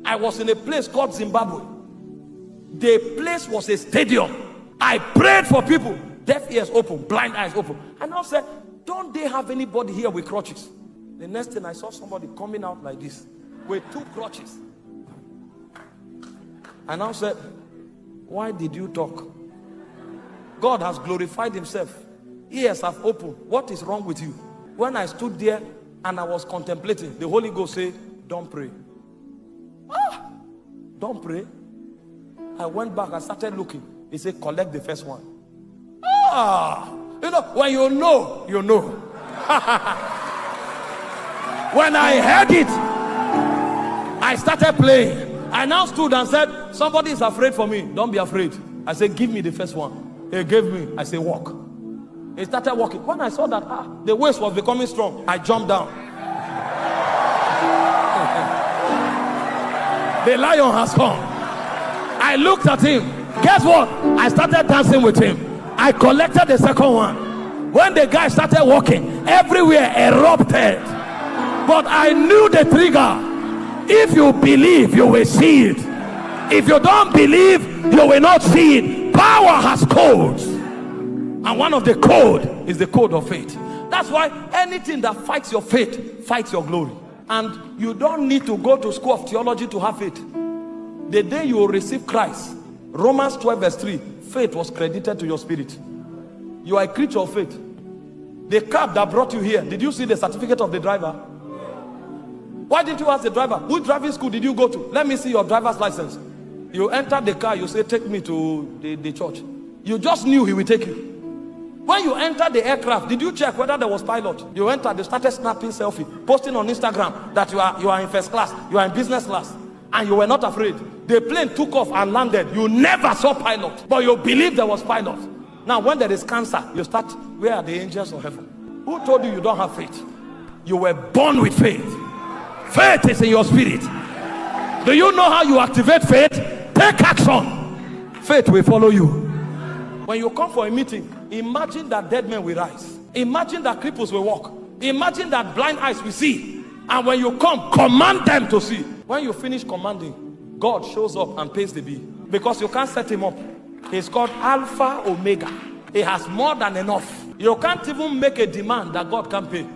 I was in a place called Zimbabwe. The place was a stadium. I prayed for people. Deaf ears open, blind eyes open. And I said, don't they have anybody here with crutches? The next thing I saw somebody coming out like this with 2 crutches. And I said, why did you talk? God has glorified himself. Ears have opened. What is wrong with you? When I stood there and I was contemplating, the Holy Ghost said, don't pray. Don't pray. I went back and started looking. He said, collect the first one. You know, when you know, you know. When I heard it, I started playing. I now stood and said, somebody is afraid for me. Don't be afraid. I said, give me the first one. He gave me. I said, walk. He started walking. When I saw that the waist was becoming strong, I jumped down. The lion has come. I looked at him. Guess what? I started dancing with him. I collected the second one. When the guy started walking, everywhere erupted. But I knew the trigger. If you believe, you will see it. If you don't believe, you will not see it. Power has codes. And one of the code is the code of faith. That's why anything that fights your faith, fights your glory. And you don't need to go to school of theology to have faith. The day you will receive Christ, Romans 12 verse 3, faith was credited to your spirit. You are a creature of faith. The cab that brought you here, did you see the certificate of the driver? Why didn't you ask the driver, which driving school did you go to? Let me see your driver's license. You enter the car, you say, take me to the church. You just knew he will take you. When you enter the aircraft, did you check whether there was pilot? You entered, they started snapping selfie, posting on Instagram that you are in first class, you are in business class, and you were not afraid. The plane took off and landed. You never saw pilot, but you believed there was pilot. Now when there is cancer, you start, where are the angels of heaven? Who told you you don't have faith? You were born with faith. Faith is in your spirit. Do you know how you activate faith? Take action. Faith will follow you. When you come for a meeting, imagine that dead men will rise. Imagine that cripples will walk. Imagine that blind eyes will see. And when you come, command them to see. When you finish commanding, God shows up and pays the bill. Because you can't set him up. He's called Alpha Omega. He has more than enough. You can't even make a demand that God can't pay.